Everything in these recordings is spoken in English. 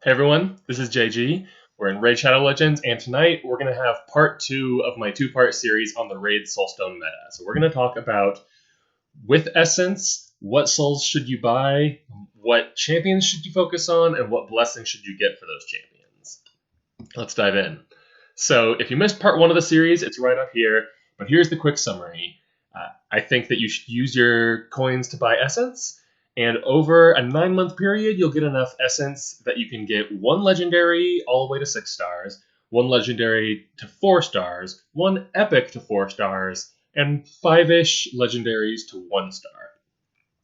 Hey everyone, this is JG. We're in Raid Shadow Legends, and tonight we're going to have part 2 of my two-part series on the Raid Soulstone meta. So we're going to talk about, with Essence, what souls should you buy, what champions should you focus on, and what blessings should you get for those champions. Let's dive in. So if you missed part 1 of the series, it's right up here, but here's the quick summary. I think that you should use your coins to buy Essence, and over a 9-month period, you'll get enough Essence that you can get 1 Legendary all the way to 6 stars, 1 Legendary to 4 stars, 1 Epic to 4 stars, and 5-ish Legendaries to 1 star.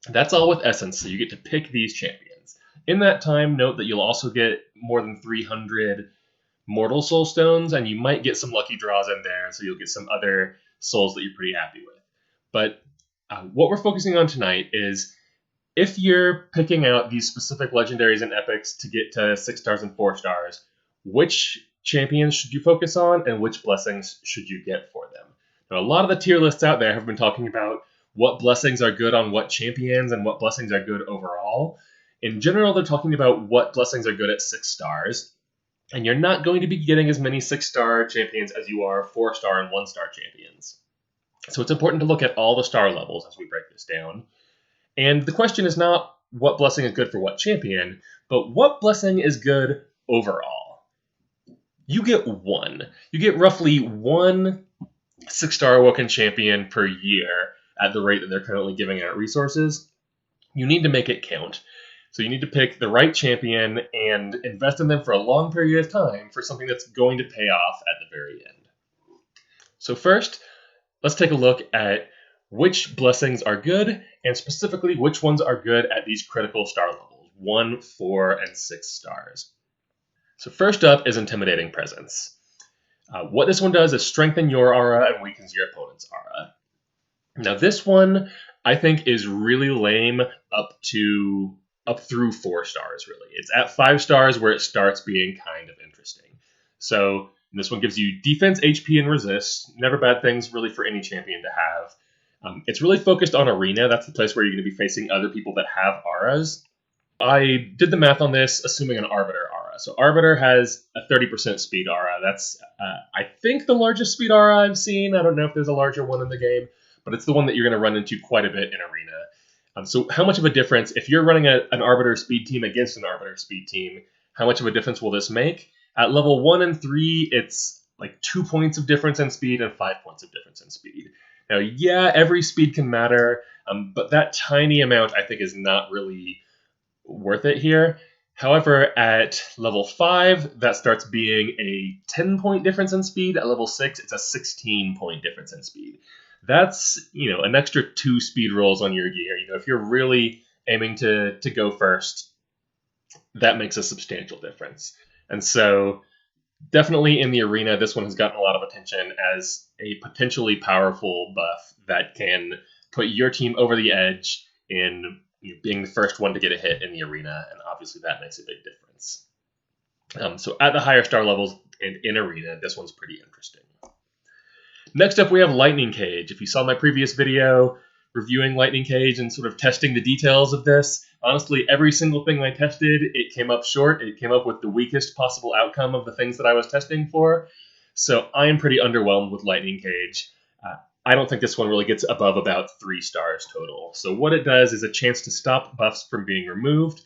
That's all with Essence, so you get to pick these champions. In that time, note that you'll also get more than 300 Mortal Soulstones, and you might get some lucky draws in there, so you'll get some other souls that you're pretty happy with. But what we're focusing on tonight is if you're picking out these specific legendaries and epics to get to 6 stars and 4 stars, which champions should you focus on and which blessings should you get for them? Now, a lot of the tier lists out there have been talking about what blessings are good on what champions and what blessings are good overall. In general, they're talking about what blessings are good at 6 stars, and you're not going to be getting as many 6-star champions as you are 4-star and 1-star champions. So it's important to look at all the star levels as we break this down. And the question is not what blessing is good for what champion, but what blessing is good overall. You get 1. You get roughly 1 6-star Awoken champion per year at the rate that they're currently giving out resources. You need to make it count. So you need to pick the right champion and invest in them for a long period of time for something that's going to pay off at the very end. So first, let's take a look at which blessings are good, and specifically which ones are good at these critical star levels, 1, 4, and 6 stars. So first up is Intimidating Presence. What this one does is strengthen your aura and weakens your opponent's aura. Now this one, I think, is really lame up through 4 stars, really. It's at 5 stars where it starts being kind of interesting. So this one gives you defense, HP, and resist. Never bad things, really, for any champion to have. It's really focused on Arena. That's the place where you're going to be facing other people that have auras. I did the math on this, assuming an Arbiter aura. So Arbiter has a 30% speed aura. That's, I think, the largest speed aura I've seen. I don't know if there's a larger one in the game, but it's the one that you're going to run into quite a bit in Arena. So how much of a difference, if you're running an Arbiter speed team against an Arbiter speed team, how much of a difference will this make? At level 1 and 3, it's like 2 points of difference in speed and 5 points of difference in speed. Now, yeah, every speed can matter, but that tiny amount, I think, is not really worth it here. However, at level 5, that starts being a 10-point difference in speed. At level 6, it's a 16-point difference in speed. That's, an extra 2 speed rolls on your gear. If you're really aiming to go first, that makes a substantial difference. And so definitely in the Arena, this one has gotten a lot of attention as a potentially powerful buff that can put your team over the edge in being the first one to get a hit in the Arena, and obviously that makes a big difference. So at the higher star levels and in Arena, this one's pretty interesting. Next up, we have Lightning Cage. If you saw my previous video reviewing Lightning Cage and sort of testing the details of this, honestly, every single thing I tested, it came up short. It came up with the weakest possible outcome of the things that I was testing for. So I am pretty underwhelmed with Lightning Cage. I don't think this one really gets above about 3 stars total. So what it does is a chance to stop buffs from being removed,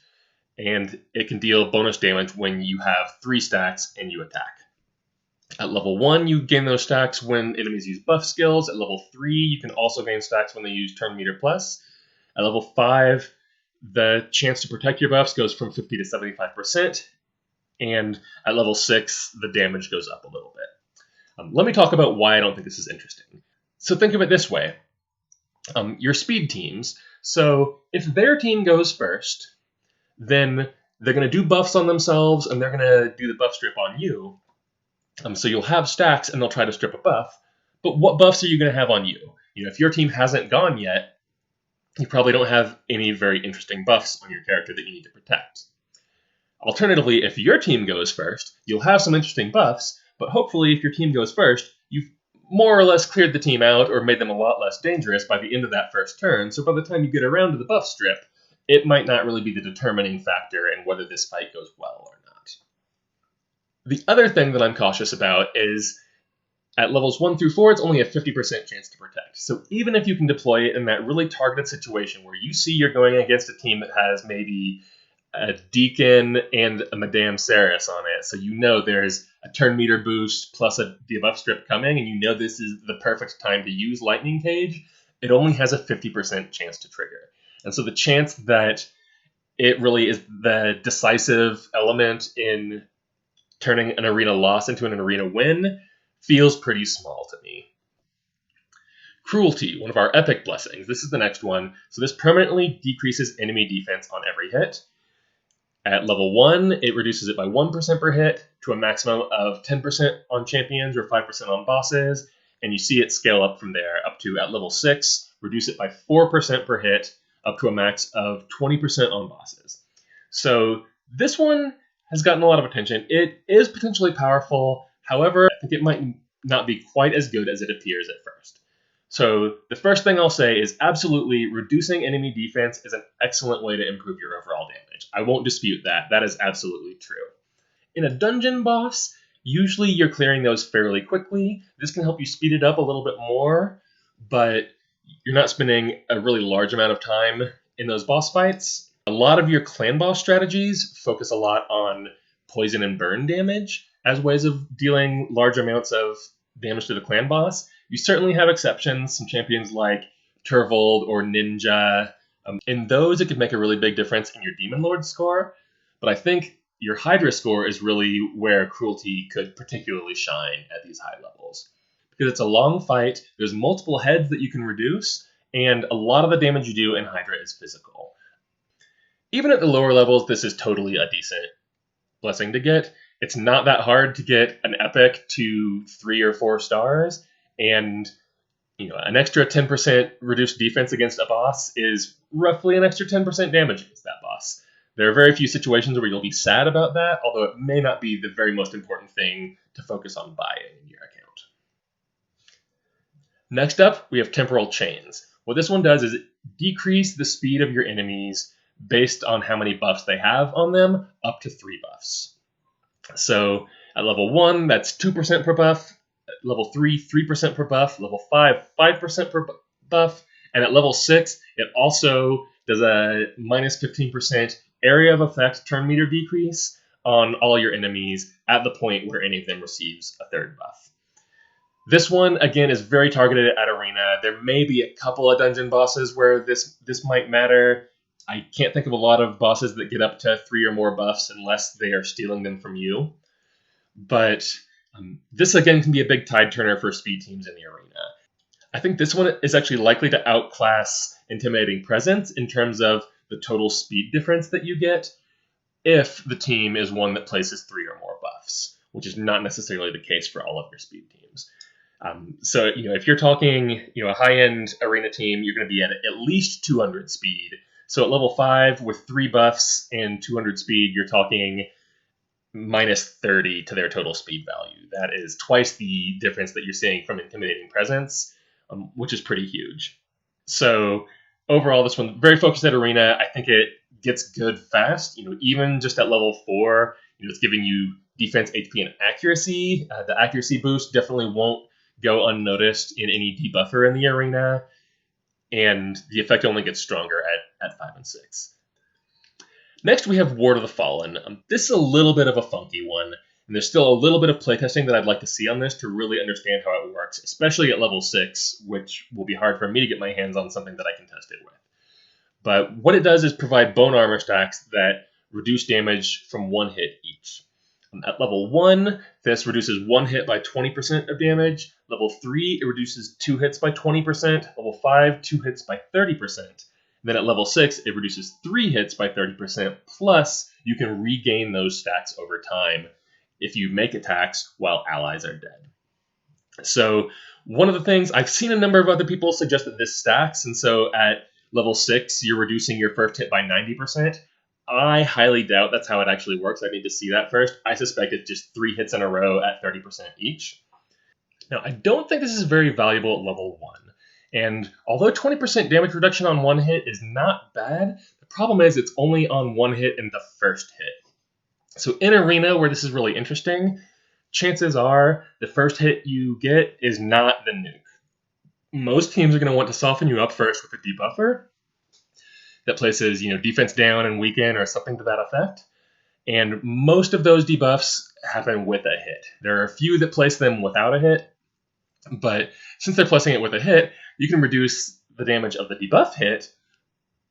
and it can deal bonus damage when you have 3 stacks and you attack. At level 1, you gain those stacks when enemies use buff skills. At level 3, you can also gain stacks when they use turn meter plus. At level 5, the chance to protect your buffs goes from 50 to 75%. And at level 6, the damage goes up a little bit. Let me talk about why I don't think this is interesting. So think of it this way. Your speed teams. So if their team goes first, then they're going to do buffs on themselves, and they're going to do the buff strip on you. So you'll have stacks, and they'll try to strip a buff. But what buffs are you going to have on you? If your team hasn't gone yet, you probably don't have any very interesting buffs on your character that you need to protect. Alternatively, if your team goes first, you'll have some interesting buffs, but hopefully if your team goes first, you've more or less cleared the team out or made them a lot less dangerous by the end of that first turn, so by the time you get around to the buff strip, it might not really be the determining factor in whether this fight goes well or not. The other thing that I'm cautious about is at levels 1 through 4, it's only a 50% chance to protect. So even if you can deploy it in that really targeted situation where you see you're going against a team that has maybe a Deacon and a Madame Ceres on it, so you know there's a turn meter boost plus a debuff strip coming, and you know this is the perfect time to use Lightning Cage, it only has a 50% chance to trigger. And so the chance that it really is the decisive element in turning an arena loss into an arena win feels pretty small to me. Cruelty, one of our epic blessings. This is the next one. So this permanently decreases enemy defense on every hit. At level 1, it reduces it by 1% per hit to a maximum of 10% on champions or 5% on bosses, and you see it scale up from there up to, at level 6, reduce it by 4% per hit up to a max of 20% on bosses. So this one has gotten a lot of attention. It is potentially powerful. However, I think it might not be quite as good as it appears at first. So the first thing I'll say is absolutely reducing enemy defense is an excellent way to improve your overall damage. I won't dispute that. That is absolutely true. In a dungeon boss, usually you're clearing those fairly quickly. This can help you speed it up a little bit more, but you're not spending a really large amount of time in those boss fights. A lot of your clan boss strategies focus a lot on poison and burn damage as ways of dealing large amounts of damage to the clan boss. You certainly have exceptions, some champions like Turvold or Ninja. In those, it could make a really big difference in your Demon Lord score, but I think your Hydra score is really where Cruelty could particularly shine at these high levels. Because it's a long fight, there's multiple heads that you can reduce, and a lot of the damage you do in Hydra is physical. Even at the lower levels, this is totally a decent blessing to get. It's not that hard to get an epic to 3 or 4 stars, and an extra 10% reduced defense against a boss is roughly an extra 10% damage against that boss. There are very few situations where you'll be sad about that, although it may not be the very most important thing to focus on buying in your account. Next up, we have Temporal Chains. What this one does is decrease the speed of your enemies based on how many buffs they have on them, up to 3 buffs. So at level 1, that's 2% per buff. At level 3, 3% per buff. Level 5, 5% per buff. And at level 6, it also does a minus 15% area of effect turn meter decrease on all your enemies at the point where any of them receives a 3rd buff. This one, again, is very targeted at Arena. There may be a couple of dungeon bosses where this might matter. I can't think of a lot of bosses that get up to 3 or more buffs unless they are stealing them from you. But this, again, can be a big tide turner for speed teams in the Arena. I think this one is actually likely to outclass Intimidating Presence in terms of the total speed difference that you get if the team is one that places 3 or more buffs, which is not necessarily the case for all of your speed teams. So if you're talking a high-end Arena team, you're going to be at least 200 speed. So at level 5 with 3 buffs and 200 speed, you're talking minus 30 to their total speed value. That is twice the difference that you're seeing from Intimidating Presence, which is pretty huge. So overall, this one, very focused at Arena. I think it gets good fast. Even just at level 4, it's giving you defense, HP, and accuracy. The accuracy boost definitely won't go unnoticed in any debuffer in the Arena, and the effect only gets stronger at 5 and 6. Next, we have Ward of the Fallen. This is a little bit of a funky one, and there's still a little bit of playtesting that I'd like to see on this to really understand how it works, especially at level 6, which will be hard for me to get my hands on something that I can test it with. But what it does is provide bone armor stacks that reduce damage from 1 hit each. At level 1, this reduces 1 hit by 20% of damage. Level 3, it reduces 2 hits by 20%. Level 5, 2 hits by 30%. Then at level 6, it reduces 3 hits by 30%, plus you can regain those stacks over time if you make attacks while allies are dead. So one of the things, I've seen a number of other people suggest that this stacks, and so at level 6, you're reducing your first hit by 90%. I highly doubt that's how it actually works. I need to see that first. I suspect it's just 3 hits in a row at 30% each. Now, I don't think this is very valuable at level 1. And although 20% damage reduction on 1 hit is not bad, the problem is it's only on 1 hit in the first hit. So in Arena, where this is really interesting, chances are the first hit you get is not the nuke. Most teams are going to want to soften you up first with a debuffer that places, defense down and weaken or something to that effect. And most of those debuffs happen with a hit. There are a few that place them without a hit, but since they're placing it with a hit, you can reduce the damage of the debuff hit,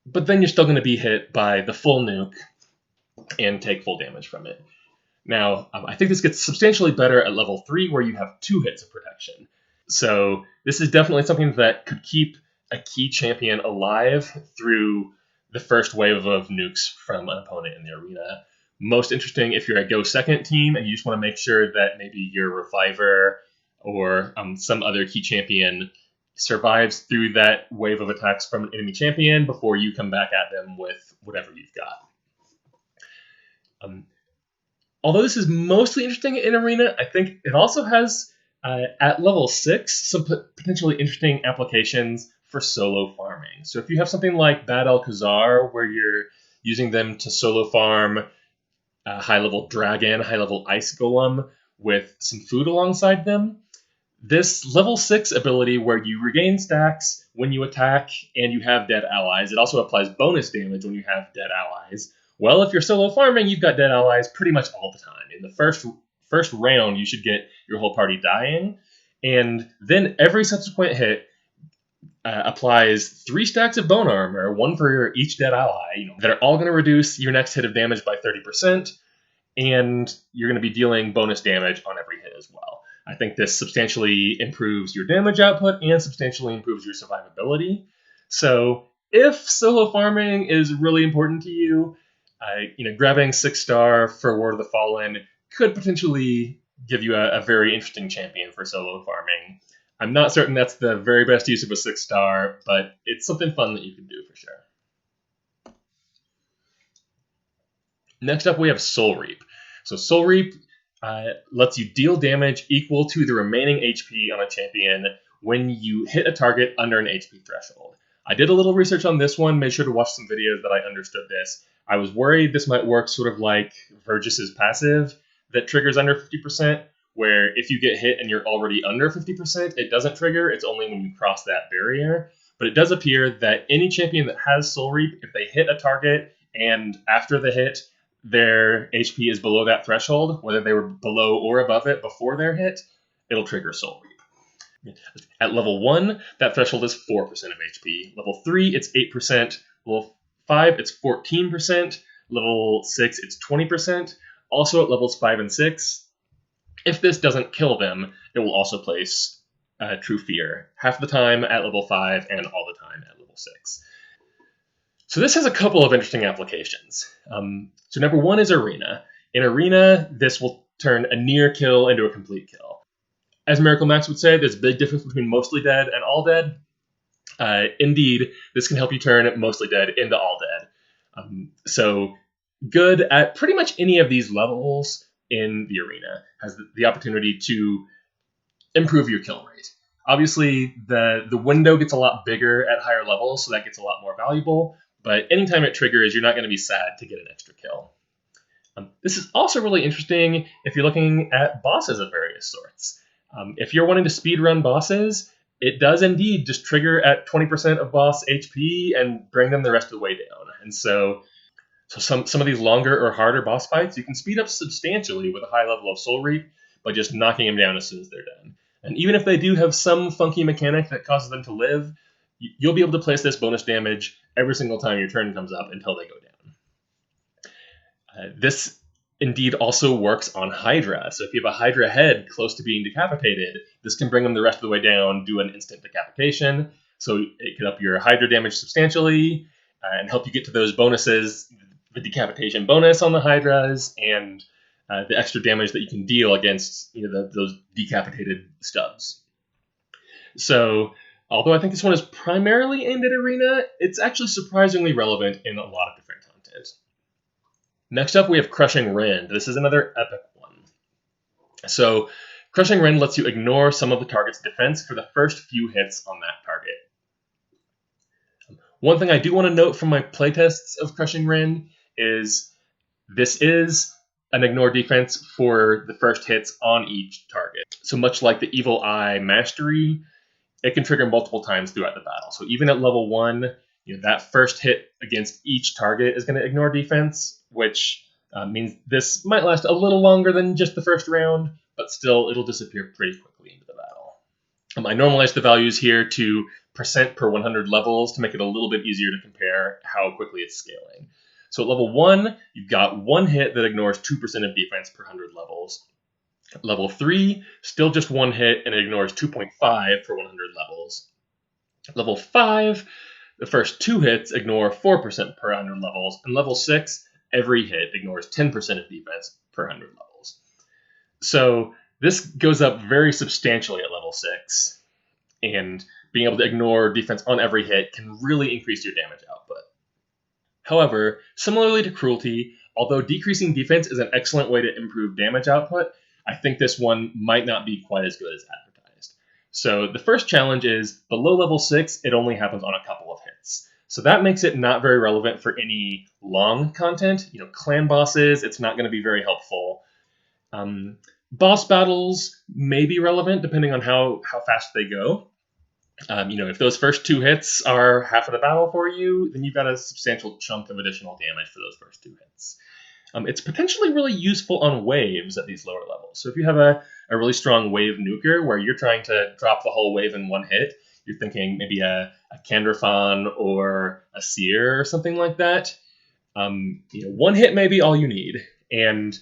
but then you're still going to be hit by the full nuke and take full damage from it. Now, I think this gets substantially better at level 3, where you have 2 hits of protection. So this is definitely something that could keep a key champion alive through the first wave of nukes from an opponent in the arena. Most interesting if you're a go second team and you just want to make sure that maybe your Reviver or some other key champion survives through that wave of attacks from an enemy champion before you come back at them with whatever you've got. Although this is mostly interesting in Arena, I think it also has, at level 6, some potentially interesting applications for solo farming. So if you have something like Bad Alcazar, where you're using them to solo farm high-level dragon, high-level ice golem with some food alongside them, this level 6 ability where you regain stacks when you attack and you have dead allies, it also applies bonus damage when you have dead allies. Well, if you're solo farming, you've got dead allies pretty much all the time. In the first round, you should get your whole party dying, and then every subsequent hit applies 3 stacks of bone armor, 1 for each dead ally, that are all going to reduce your next hit of damage by 30%, and you're going to be dealing bonus damage on every hit as well. I think this substantially improves your damage output and substantially improves your survivability. So if solo farming is really important to you, grabbing 6-star for Ward of the Fallen could potentially give you a very interesting champion for solo farming. I'm not certain that's the very best use of a 6-star, but it's something fun that you can do for sure. Next up, we have Soul Reap. So Soul Reap lets you deal damage equal to the remaining HP on a champion when you hit a target under an HP threshold. I did a little research on this one, made sure to watch some videos that I understood this. I was worried this might work sort of like Vergis's passive that triggers under 50%, where if you get hit and you're already under 50%, it doesn't trigger. It's only when you cross that barrier. But it does appear that any champion that has Soul Reap, if they hit a target and after the hit, their HP is below that threshold, whether they were below or above it before their hit, it'll trigger Soul Reap. At level 1, that threshold is 4% of HP. Level 3, it's 8%. Level 5, it's 14%. Level 6, it's 20%. Also at levels 5 and 6, if this doesn't kill them, it will also place True Fear, half the time at level 5 and all the time at level 6. So this has a couple of interesting applications. So number 1 is Arena. In Arena, this will turn a near kill into a complete kill. As Miracle Max would say, there's a big difference between mostly dead and all dead. Indeed, this can help you turn mostly dead into all dead. So good at pretty much any of these levels in the Arena. Has the opportunity to improve your kill rate. Obviously, the window gets a lot bigger at higher levels, so that gets a lot more valuable. But anytime it triggers, you're not going to be sad to get an extra kill. This is also really interesting if you're looking at bosses of various sorts. If you're wanting to speedrun bosses, it does indeed just trigger at 20% of boss HP and bring them the rest of the way down. And so some of these longer or harder boss fights, you can speed up substantially with a high level of Soul Reap by just knocking them down as soon as they're done. And even if they do have some funky mechanic that causes them to live, you'll be able to place this bonus damage every single time your turn comes up until they go down. This indeed also works on Hydra. So if you have a Hydra head close to being decapitated, this can bring them the rest of the way down, do an instant decapitation. So it can up your Hydra damage substantially and help you get to those bonuses, the decapitation bonus on the Hydras, and the extra damage that you can deal against those decapitated stubs. So although I think this one is primarily aimed at Arena, it's actually surprisingly relevant in a lot of different content. Next up, we have Crushing Rend. This is another epic one. So Crushing Rend lets you ignore some of the target's defense for the first few hits on that target. One thing I do want to note from my playtests of Crushing Rend is this is an ignore defense for the first hits on each target. So much like the Evil Eye Mastery, it can trigger multiple times throughout the battle. So even at level 1, that first hit against each target is going to ignore defense, which means this might last a little longer than just the first round, but still it'll disappear pretty quickly into the battle. I normalized the values here to percent per 100 levels to make it a little bit easier to compare how quickly it's scaling. So at level 1, you've got one hit that ignores 2% of defense per 100 levels. At level 3, still just one hit, and it ignores 2.5 for 100 levels. At level 5, the first 2 hits ignore 4% per 100 levels, and level 6, every hit ignores 10% of defense per 100 levels. So this goes up very substantially at level 6, and being able to ignore defense on every hit can really increase your damage output. However, similarly to Cruelty, although decreasing defense is an excellent way to improve damage output, I think this one might not be quite as good as advertised. So the first challenge is below level 6, it only happens on a couple of hits. So that makes it not very relevant for any long content. Clan bosses, it's not going to be very helpful. Boss battles may be relevant depending on how fast they go. If those first 2 hits are half of the battle for you, then you've got a substantial chunk of additional damage for those first 2 hits. It's potentially really useful on waves at these lower levels. So if you have a really strong wave nuker where you're trying to drop the whole wave in one hit, you're thinking maybe a Candrafon or a Seer or something like that, one hit may be all you need. And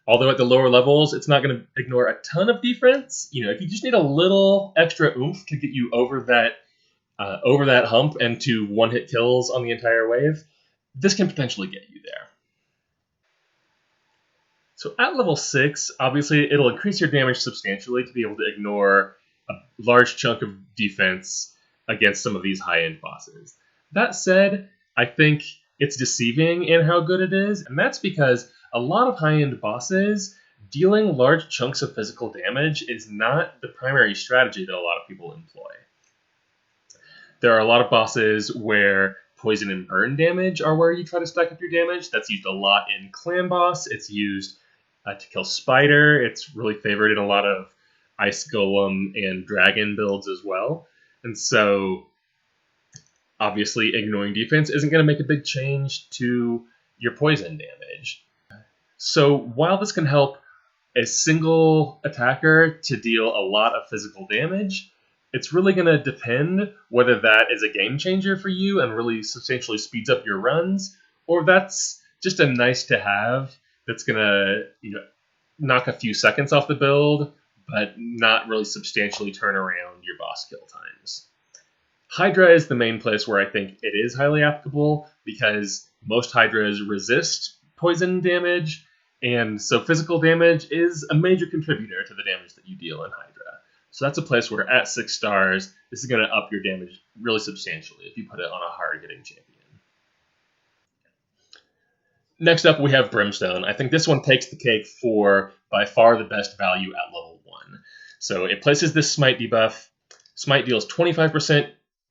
although at the lower levels, it's not going to ignore a ton of defense, if you just need a little extra oomph to get you over that hump and to one-hit kills on the entire wave, this can potentially get you there. So at level 6, obviously, it'll increase your damage substantially to be able to ignore a large chunk of defense against some of these high-end bosses. That said, I think it's deceiving in how good it is, and that's because a lot of high-end bosses, dealing large chunks of physical damage is not the primary strategy that a lot of people employ. There are a lot of bosses where poison and burn damage are where you try to stack up your damage. That's used a lot in Clan Boss. It's used to kill Spider. It's really favored in a lot of Ice Golem and Dragon builds as well. And so, obviously, ignoring defense isn't going to make a big change to your poison damage. So while this can help a single attacker to deal a lot of physical damage, it's really going to depend whether that is a game changer for you and really substantially speeds up your runs, or that's just a nice to have that's going to knock a few seconds off the build, but not really substantially turn around your boss kill times. Hydra is the main place where I think it is highly applicable because most Hydras resist poison damage, and so physical damage is a major contributor to the damage that you deal in Hydra. So that's a place where at 6 stars, this is going to up your damage really substantially if you put it on a hard-hitting champion. Next up, we have Brimstone. I think this one takes the cake for by far the best value at level 1. So it places this Smite debuff. Smite deals 25%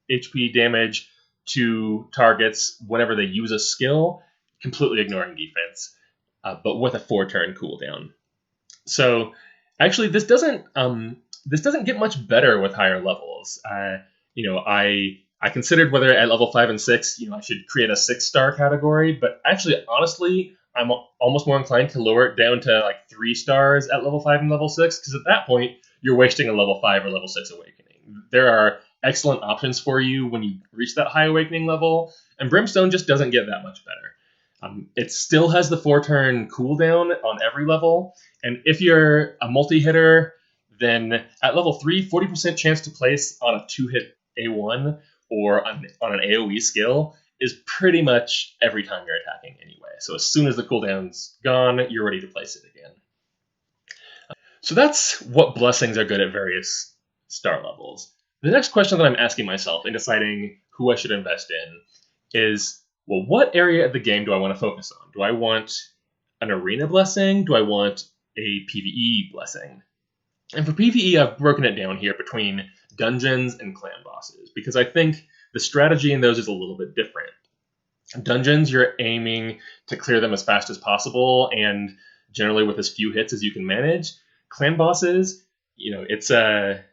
HP damage to targets whenever they use a skill, completely ignoring defense, but with a 4-turn cooldown. So actually, this doesn't get much better with higher levels. I considered whether at level 5 and 6, I should create a 6-star category, but actually, honestly, I'm almost more inclined to lower it down to like 3 stars at level 5 and level 6, because at that point, you're wasting a level 5 or level 6 awakening. There are excellent options for you when you reach that high awakening level, and Brimstone just doesn't get that much better. It still has the 4-turn cooldown on every level, and if you're a multi-hitter, then at level 3, 40% chance to place on a 2-hit A1 or on an AoE skill is pretty much every time you're attacking anyway. So as soon as the cooldown's gone, you're ready to place it again. So that's what blessings are good at various star levels. The next question that I'm asking myself in deciding who I should invest in is, well, what area of the game do I want to focus on? Do I want an arena blessing? Do I want a PvE blessing? And for PvE, I've broken it down here between dungeons and clan bosses, because I think the strategy in those is a little bit different. Dungeons, you're aiming to clear them as fast as possible, and generally with as few hits as you can manage. Clan bosses, it's a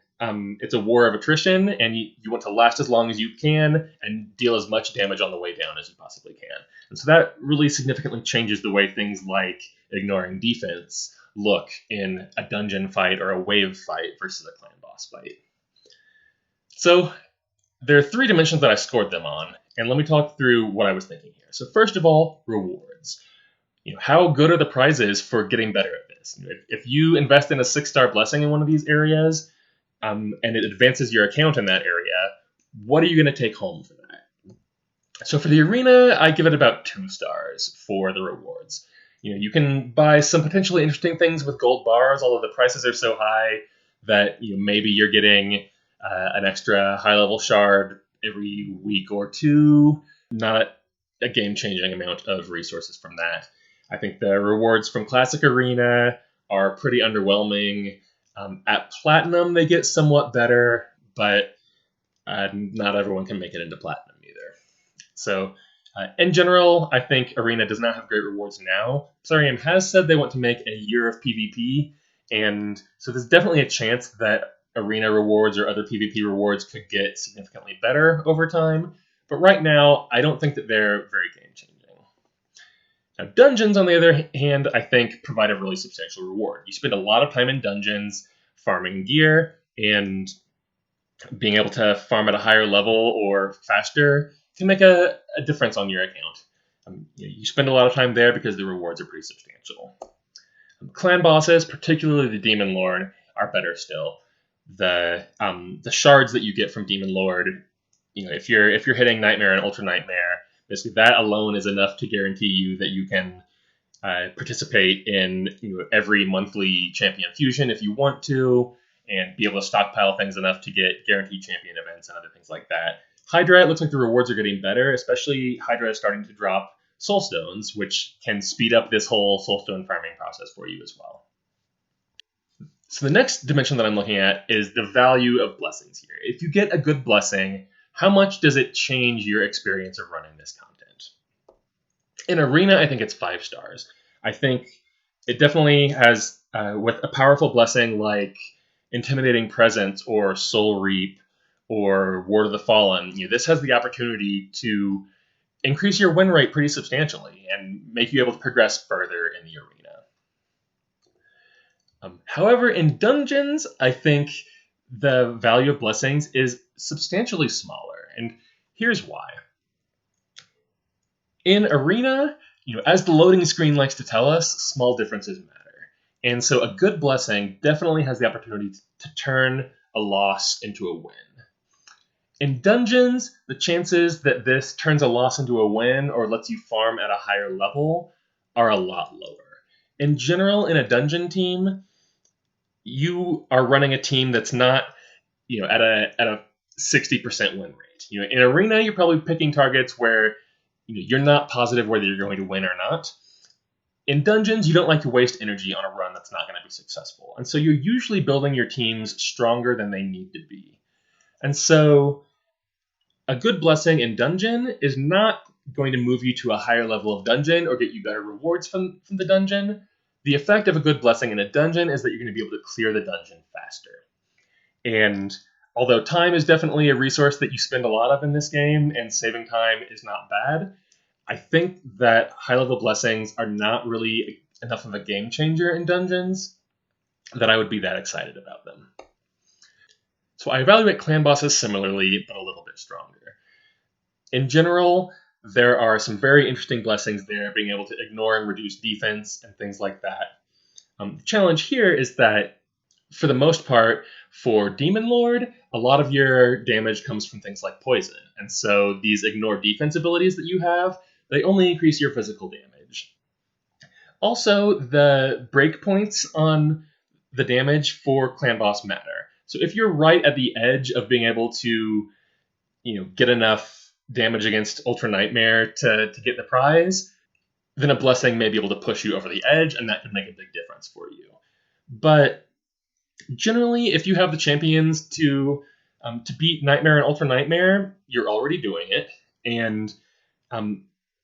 war of attrition, and you want to last as long as you can and deal as much damage on the way down as you possibly can. And so that really significantly changes the way things like ignoring defense look in a dungeon fight or a wave fight versus a clan boss fight. So there are 3 dimensions that I scored them on, and let me talk through what I was thinking here. So first of all, rewards. How good are the prizes for getting better at this? If you invest in a 6-star blessing in one of these areas, and it advances your account in that area, what are you going to take home for that? So for the arena, I give it about 2 stars for the rewards. You can buy some potentially interesting things with gold bars, although the prices are so high that maybe you're getting an extra high-level shard every week or 2. Not a game-changing amount of resources from that. I think the rewards from Classic Arena are pretty underwhelming. At Platinum, they get somewhat better, but not everyone can make it into Platinum either. So, in general, I think Arena does not have great rewards now. Plarium has said they want to make a year of PvP, and so there's definitely a chance that Arena rewards or other PvP rewards could get significantly better over time. But right now, I don't think that they're very game-changing. Now, dungeons, on the other hand, I think provide a really substantial reward. You spend a lot of time in dungeons farming gear, and being able to farm at a higher level or faster can make a difference on your account. You spend a lot of time there because the rewards are pretty substantial. Clan bosses, particularly the Demon Lord, are better still. The shards that you get from Demon Lord, if you're hitting Nightmare and Ultra Nightmare, basically that alone is enough to guarantee you that you can participate in every monthly champion fusion if you want to, and be able to stockpile things enough to get guaranteed champion events and other things like that. Hydra, it looks like the rewards are getting better, especially Hydra is starting to drop soulstones, which can speed up this whole soulstone farming process for you as well. So the next dimension that I'm looking at is the value of blessings here. If you get a good blessing, how much does it change your experience of running this content? In Arena, I think it's 5 stars. I think it definitely has, with a powerful blessing like Intimidating Presence or Soul Reap or Ward of the Fallen, this has the opportunity to increase your win rate pretty substantially and make you able to progress further in the arena. However, in dungeons, I think the value of blessings is substantially smaller, and here's why. In Arena, as the loading screen likes to tell us, small differences matter. And so a good blessing definitely has the opportunity to turn a loss into a win. In dungeons, the chances that this turns a loss into a win or lets you farm at a higher level are a lot lower. In general, in a dungeon team, you are running a team that's not, at a 60% win rate. In Arena, you're probably picking targets where you're not positive whether you're going to win or not. In dungeons, you don't like to waste energy on a run that's not going to be successful. And so you're usually building your teams stronger than they need to be. And so a good blessing in dungeon is not going to move you to a higher level of dungeon or get you better rewards from the dungeon. The effect of a good blessing in a dungeon is that you're going to be able to clear the dungeon faster. And although time is definitely a resource that you spend a lot of in this game, and saving time is not bad, I think that high-level blessings are not really enough of a game changer in dungeons that I would be that excited about them. So I evaluate clan bosses similarly, but a little bit stronger. In general, there are some very interesting blessings there, being able to ignore and reduce defense and things like that. The challenge here is that, for the most part, for Demon Lord, a lot of your damage comes from things like poison. And so these ignore defense abilities that you have, they only increase your physical damage. Also, the breakpoints on the damage for clan boss matter. So if you're right at the edge of being able to, get enough damage against Ultra Nightmare to get the prize, then a blessing may be able to push you over the edge, and that could make a big difference for you. But generally, if you have the champions to beat Nightmare and Ultra Nightmare, you're already doing it. And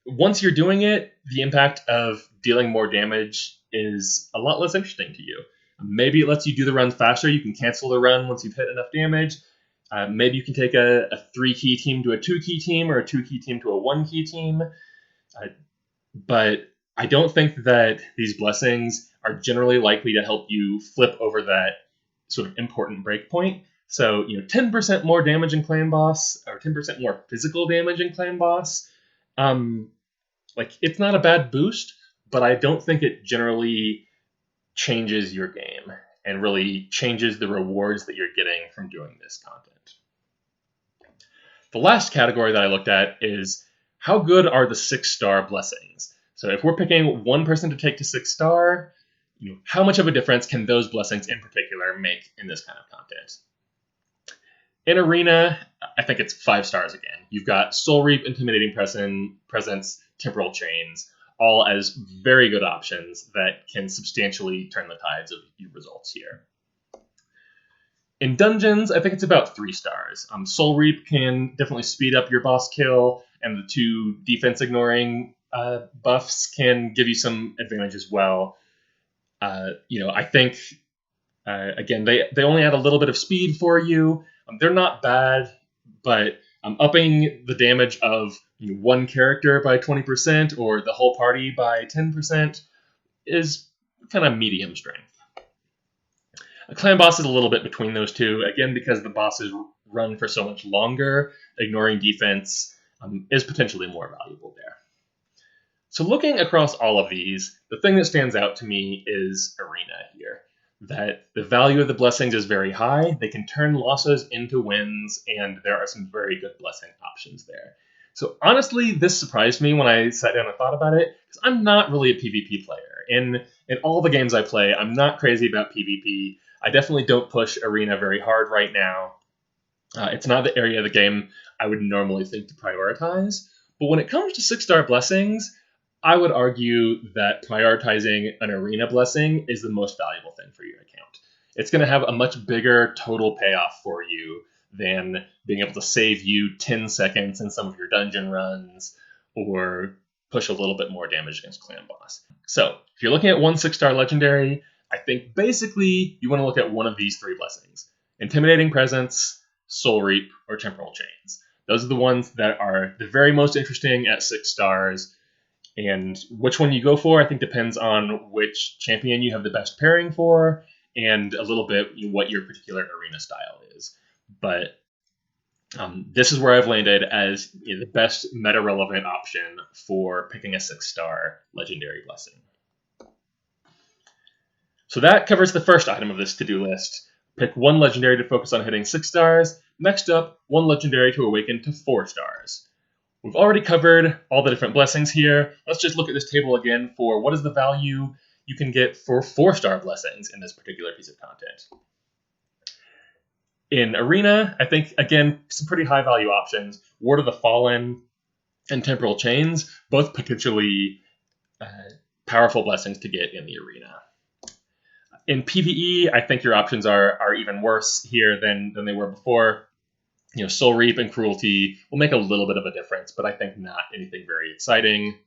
once you're doing it, the impact of dealing more damage is a lot less interesting to you. Maybe it lets you do the run faster. You can cancel the run once you've hit enough damage. Maybe you can take a 3-key team to a 2-key team, or a 2-key team to a 1-key team. But I don't think that these blessings are generally likely to help you flip over that sort of important breakpoint. So, 10% more damage in Clan Boss, or 10% more physical damage in Clan Boss, it's not a bad boost, but I don't think it generally changes your game and really changes the rewards that you're getting from doing this content. The last category that I looked at is how good are the 6-star blessings? So if we're picking one person to take to 6-star, how much of a difference can those blessings in particular make in this kind of content? In Arena, I think it's 5 stars again. You've got Soul Reap, Intimidating Presence, Temporal Chains, all as very good options that can substantially turn the tides of your results here. In Dungeons, I think it's about 3 stars. Soul Reap can definitely speed up your boss kill, and the 2 defense-ignoring buffs can give you some advantage as well. I think, again, they only add a little bit of speed for you. They're not bad, but upping the damage of one character by 20% or the whole party by 10% is kind of medium strength. A Clan Boss is a little bit between those two, again, because the bosses run for so much longer. Ignoring defense is potentially more valuable there. So looking across all of these, the thing that stands out to me is Arena here. That the value of the blessings is very high. They can turn losses into wins, and there are some very good blessing options there. So honestly, this surprised me when I sat down and thought about it, because I'm not really a PvP player. In all the games I play, I'm not crazy about PvP. I definitely don't push Arena very hard right now. It's not the area of the game I would normally think to prioritize. But when it comes to 6-star blessings, I would argue that prioritizing an Arena blessing is the most valuable thing for your account. It's going to have a much bigger total payoff for you than being able to save you 10 seconds in some of your dungeon runs or push a little bit more damage against Clan Boss. So if you're looking at one 6-star legendary, I think basically you want to look at one of these 3 blessings: Intimidating Presence, Soul Reap, or Temporal Chains. Those are the ones that are the very most interesting at 6 stars. And which one you go for, I think, depends on which champion you have the best pairing for, and a little bit what your particular arena style is. But this is where I've landed as the best meta-relevant option for picking a 6-star legendary blessing. So that covers the first item of this to-do list. Pick one legendary to focus on hitting 6 stars. Next up, one legendary to awaken to 4 stars. We've already covered all the different blessings here. Let's just look at this table again for what is the value you can get for 4-star blessings in this particular piece of content. In Arena, I think, again, some pretty high value options. Ward of the Fallen and Temporal Chains, both potentially powerful blessings to get in the Arena. In PvE, I think your options are even worse here than they were before. Soul Reap and Cruelty will make a little bit of a difference, but I think not anything very exciting.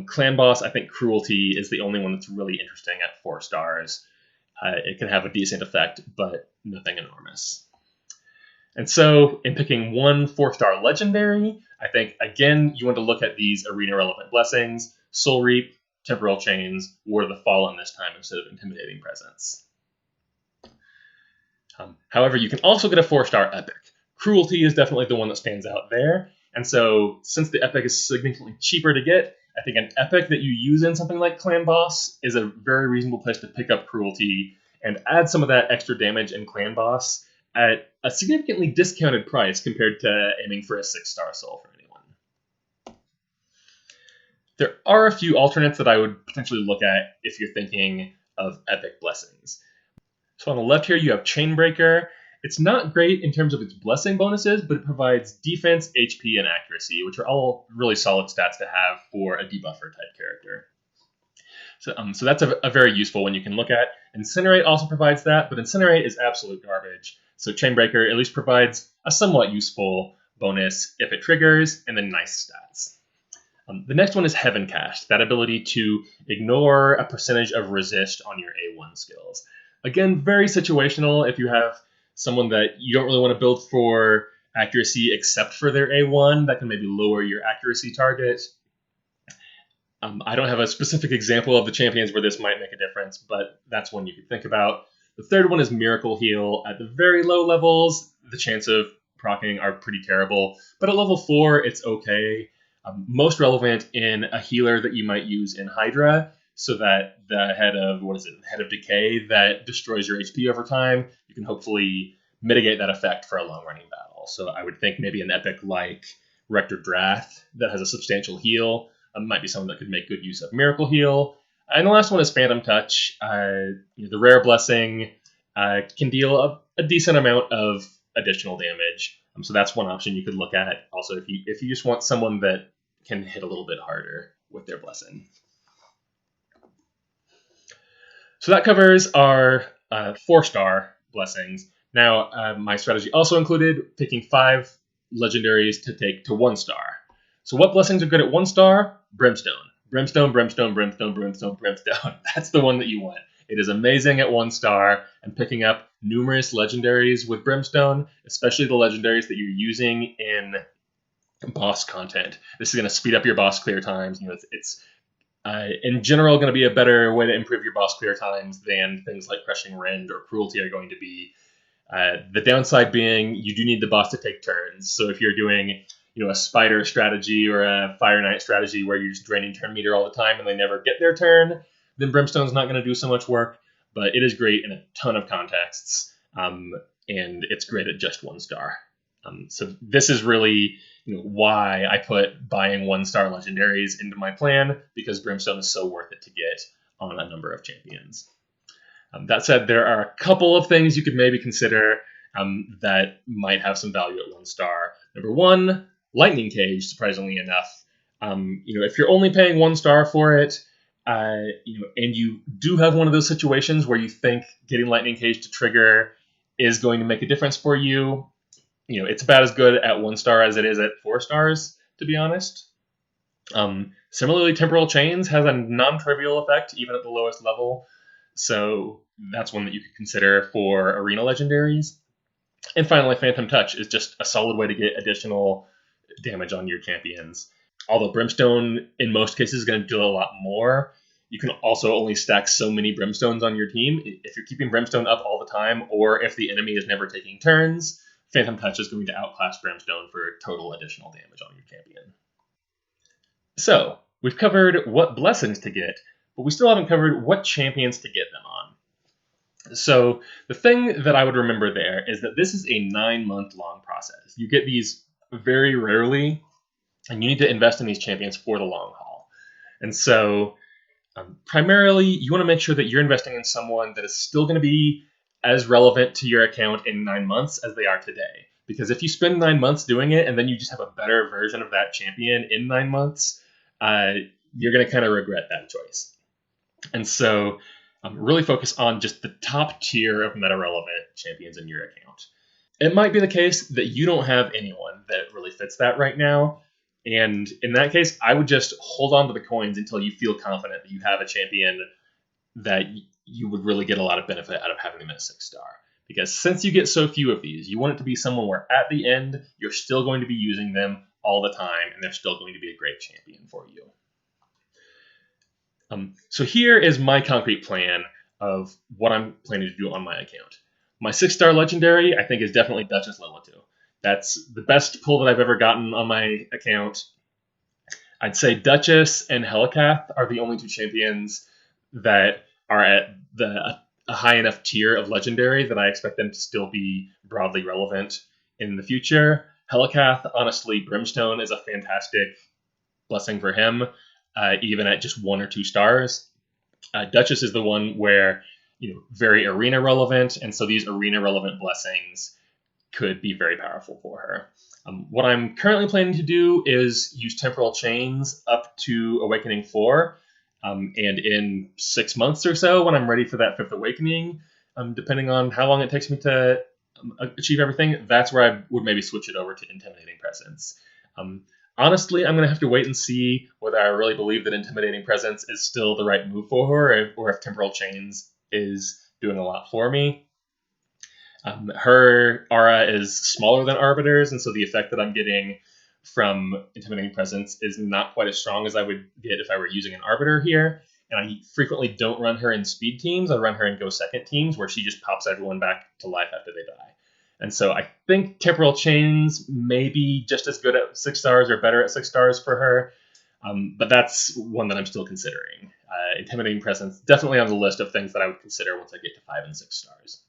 Clan Boss, I think Cruelty is the only one that's really interesting at 4 stars. It can have a decent effect, but nothing enormous. And so, in picking one 4-star legendary, I think, again, you want to look at these arena-relevant blessings: Soul Reap, Temporal Chains, Ward of the Fallen this time instead of Intimidating Presence. However, you can also get a 4-star epic. Cruelty is definitely the one that stands out there. And so, since the epic is significantly cheaper to get, I think an epic that you use in something like Clan Boss is a very reasonable place to pick up Cruelty and add some of that extra damage in Clan Boss at a significantly discounted price compared to aiming for a 6-star soul for anyone. There are a few alternates that I would potentially look at if you're thinking of epic blessings. So on the left here, you have Chainbreaker. It's not great in terms of its blessing bonuses, but it provides defense, HP, and accuracy, which are all really solid stats to have for a debuffer type character. So that's a very useful one you can look at. Incinerate also provides that, but Incinerate is absolute garbage. So Chainbreaker at least provides a somewhat useful bonus if it triggers, and then nice stats. The next one is Heaven Cast, that ability to ignore a percentage of resist on your A1 skills. Again, very situational. If you have someone that you don't really want to build for accuracy except for their A1, that can maybe lower your accuracy target. I don't have a specific example of the champions where this might make a difference, but that's one you could think about. The third one is Miracle Heal. At the very low levels, the chance of proccing are pretty terrible, but at level 4, it's okay. Most relevant in a healer that you might use in Hydra, so that the head of decay that destroys your HP over time, you can hopefully mitigate that effect for a long-running battle. So I would think maybe an epic like Rector Drath that has a substantial heal might be someone that could make good use of Miracle Heal. And the last one is Phantom Touch. The rare blessing can deal a decent amount of additional damage. So that's one option you could look at. Also, if you just want someone that can hit a little bit harder with their blessing. So that covers our 4-star blessings. Now, my strategy also included picking 5 legendaries to take to 1 star. So what blessings are good at 1 star? Brimstone. Brimstone, Brimstone, Brimstone, Brimstone, Brimstone. That's the one that you want. It is amazing at 1 star, and picking up numerous legendaries with Brimstone, especially the legendaries that you're using in boss content. This is going to speed up your boss clear times. It's in general going to be a better way to improve your boss clear times than things like Crushing Rend or Cruelty are going to be. The downside being you do need the boss to take turns. So if you're doing a spider strategy or a fire knight strategy where you're just draining turn meter all the time and they never get their turn, then Brimstone's not going to do so much work. But it is great in a ton of contexts, and it's great at just 1 star. So this is really why I put buying 1-star legendaries into my plan, because Brimstone is so worth it to get on a number of champions. That said, there are a couple of things you could maybe consider that might have some value at 1 star. Number 1, Lightning Cage, surprisingly enough. If you're only paying 1 star for it, and you do have one of those situations where you think getting Lightning Cage to trigger is going to make a difference for you, it's about as good at 1 star as it is at 4 stars, to be honest. Similarly, Temporal Chains has a non-trivial effect, even at the lowest level. So that's one that you could consider for arena legendaries. And finally, Phantom Touch is just a solid way to get additional damage on your champions. Although Brimstone, in most cases, is going to do a lot more, you can also only stack so many Brimstones on your team. If you're keeping Brimstone up all the time, or if the enemy is never taking turns, Phantom Touch is going to outclass Brimstone for total additional damage on your champion. So, we've covered what blessings to get, but we still haven't covered what champions to get them on. So, the thing that I would remember there is that this is a 9-month-long process. You get these very rarely, and you need to invest in these champions for the long haul. And so, primarily, you want to make sure that you're investing in someone that is still going to be as relevant to your account in 9 months as they are today. Because if you spend 9 months doing it and then you just have a better version of that champion in 9 months, you're going to kind of regret that choice. And so really focus on just the top tier of meta-relevant champions in your account. It might be the case that you don't have anyone that really fits that right now. And in that case, I would just hold on to the coins until you feel confident that you have a champion that you would really get a lot of benefit out of having them at 6 star. Because since you get so few of these, you want it to be someone where at the end, you're still going to be using them all the time, and they're still going to be a great champion for you. So here is my concrete plan of what I'm planning to do on my account. My 6-star legendary, I think, is definitely Duchess Lilitu. That's the best pull that I've ever gotten on my account. I'd say Duchess and Helikath are the only 2 champions that are at a high enough tier of legendary that I expect them to still be broadly relevant in the future. Helikath, honestly, Brimstone is a fantastic blessing for him, even at just 1 or 2 stars. Duchess is the one where, very arena relevant, and so these arena relevant blessings could be very powerful for her. What I'm currently planning to do is use Temporal Chains up to Awakening 4, and in 6 months or so, when I'm ready for that 5th Awakening, depending on how long it takes me to achieve everything, that's where I would maybe switch it over to Intimidating Presence. Honestly, I'm going to have to wait and see whether I really believe that Intimidating Presence is still the right move for her, or if Temporal Chains is doing a lot for me. Her aura is smaller than Arbiter's, and so the effect that I'm getting from Intimidating Presence is not quite as strong as I would get if I were using an Arbiter here. And I frequently don't run her in speed teams. I run her in go second teams, where she just pops everyone back to life after they die. And so I think Temporal Chains may be just as good at 6 stars or better at 6 stars for her. But that's one that I'm still considering. Intimidating Presence, definitely on the list of things that I would consider once I get to 5 and 6 stars.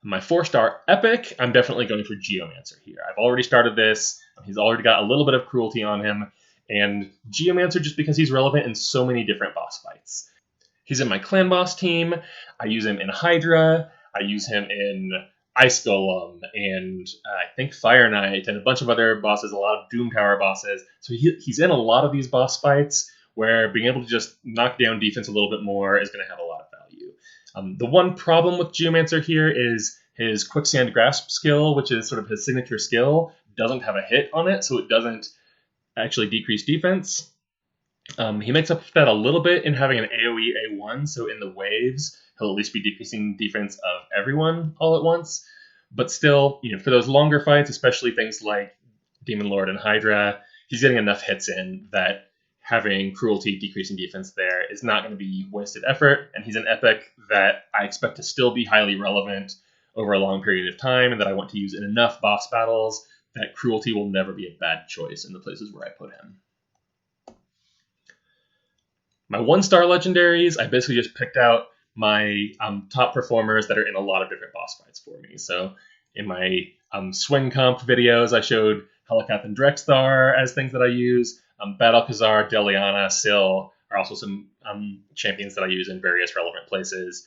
My 4-star epic, I'm definitely going for Geomancer here. I've already started this. He's already got a little bit of cruelty on him. And Geomancer, just because he's relevant in so many different boss fights. He's in my clan boss team. I use him in Hydra. I use him in Ice Golem and I think Fire Knight and a bunch of other bosses, a lot of Doom Tower bosses. So he's in a lot of these boss fights where being able to just knock down defense a little bit more is going to have a lot of value. The one problem with Geomancer here is his Quicksand Grasp skill, which is sort of his signature skill, doesn't have a hit on it, so it doesn't actually decrease defense. He makes up for that a little bit in having an AoE A1, so in the waves, he'll at least be decreasing defense of everyone all at once. But still, for those longer fights, especially things like Demon Lord and Hydra, he's getting enough hits in that having cruelty decreasing defense there is not going to be wasted effort, and he's an epic that I expect to still be highly relevant over a long period of time, and that I want to use in enough boss battles that cruelty will never be a bad choice in the places where I put him. My 1-star legendaries, I basically just picked out my top performers that are in a lot of different boss fights for me. So in my swing comp videos, I showed Helikath and Drexthar as things that I use. Battle Khazar, Deliana, Syl are also some champions that I use in various relevant places.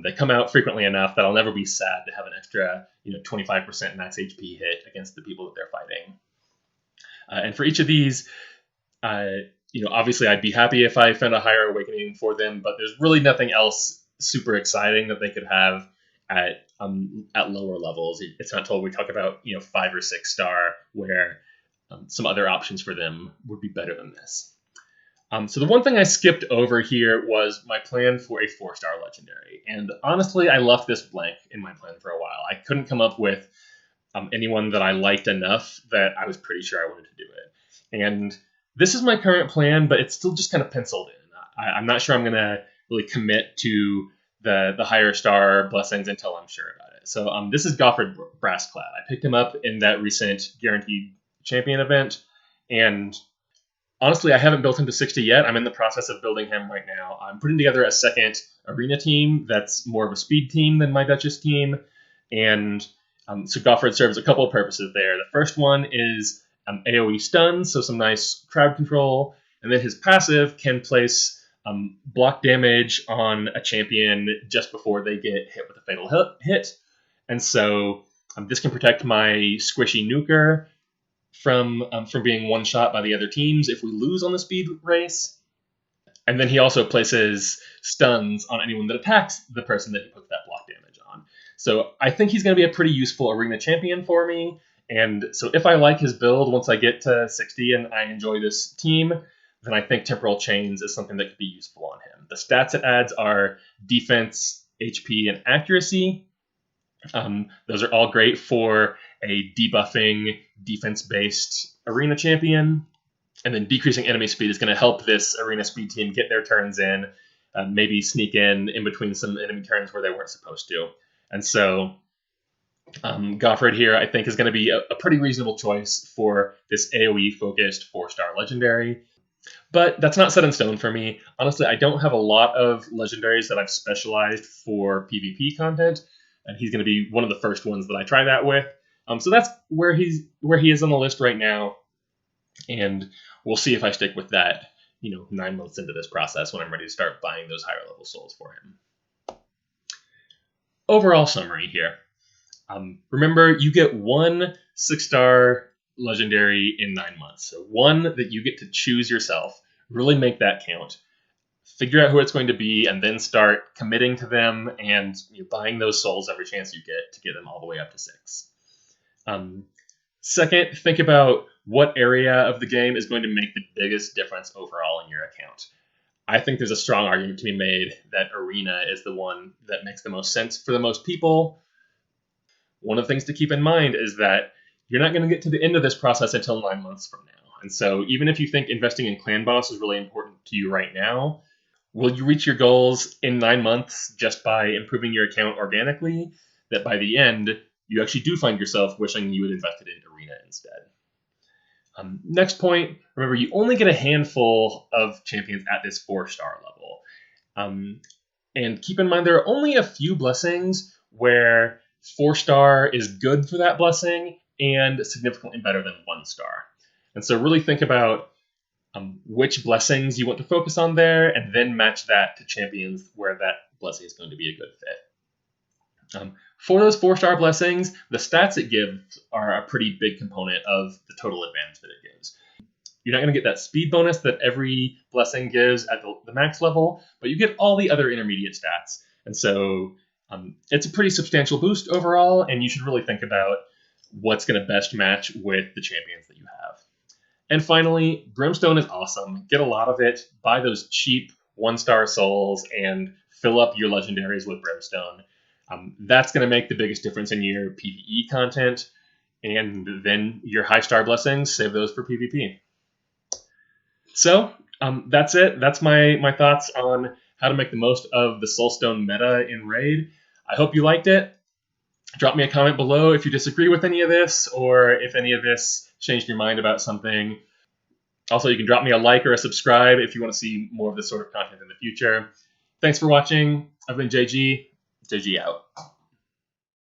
They come out frequently enough that I'll never be sad to have an extra 25% max HP hit against the people that they're fighting. And for each of these, obviously I'd be happy if I found a higher awakening for them, but there's really nothing else super exciting that they could have at lower levels. It's not until we talk about 5 or 6 star where some other options for them would be better than this. So the one thing I skipped over here was my plan for a 4-star legendary, and honestly I left this blank in my plan for a while. I couldn't come up with anyone that I liked enough that I was pretty sure I wanted to do it. And this is my current plan, but it's still just kind of penciled in. I'm not sure I'm going to really commit to the higher star blessings until I'm sure about it. So this is Goffred Brassclad. I picked him up in that recent Guaranteed Champion event, and honestly, I haven't built him to 60 yet. I'm in the process of building him right now. I'm putting together a second arena team that's more of a speed team than my Duchess team, and so Goffred serves a couple of purposes there. The first one is AoE stuns, so some nice crowd control, and then his passive can place block damage on a champion just before they get hit with a fatal hit. And so this can protect my squishy nuker from being one-shot by the other teams if we lose on the speed race. And then he also places stuns on anyone that attacks the person that he puts that block damage on. So I think he's going to be a pretty useful arena champion for me. And so if I like his build once I get to 60 and I enjoy this team, then I think Temporal Chains is something that could be useful on him. The stats it adds are defense, HP, and accuracy. Those are all great for a debuffing, defense-based arena champion. And then decreasing enemy speed is going to help this arena speed team get their turns in, maybe sneak in between some enemy turns where they weren't supposed to. And so Goffred here, I think, is going to be a pretty reasonable choice for this AoE-focused 4-star legendary. But that's not set in stone for me. Honestly, I don't have a lot of legendaries that I've specialized for PvP content, and he's going to be one of the first ones that I try that with. So that's where he is on the list right now, and we'll see if I stick with that 9 months into this process when I'm ready to start buying those higher level souls for him. Overall summary here. Remember, you get 1 6-star legendary in 9 months. So one that you get to choose yourself. Really make that count. Figure out who it's going to be, and then start committing to them and buying those souls every chance you get to get them all the way up to 6. Second, think about what area of the game is going to make the biggest difference overall in your account. I think there's a strong argument to be made that Arena is the one that makes the most sense for the most people. One of the things to keep in mind is that you're not going to get to the end of this process until 9 months from now. And so even if you think investing in Clan Boss is really important to you right now, will you reach your goals in 9 months just by improving your account organically? That by the end, you actually do find yourself wishing you had invested in Arena instead. Next point, remember you only get a handful of champions at this 4-star level. And keep in mind there are only a few blessings where 4-star is good for that blessing and significantly better than 1-star. And so really think about which blessings you want to focus on there, and then match that to champions where that blessing is going to be a good fit. For those 4-star blessings, the stats it gives are a pretty big component of the total advantage that it gives. You're not going to get that speed bonus that every blessing gives at the max level, but you get all the other intermediate stats. And so it's a pretty substantial boost overall, and you should really think about what's going to best match with the champions that you have. And finally, Brimstone is awesome. Get a lot of it, buy those cheap 1-star souls, and fill up your legendaries with Brimstone. That's going to make the biggest difference in your PvE content, and then your high-star blessings, save those for PvP. So that's it. That's my thoughts on how to make the most of the soulstone meta in Raid. I hope you liked it. Drop me a comment below if you disagree with any of this, or if any of this changed your mind about something. Also, you can drop me a like or a subscribe if you want to see more of this sort of content in the future. Thanks for watching. I've been JG. JG out.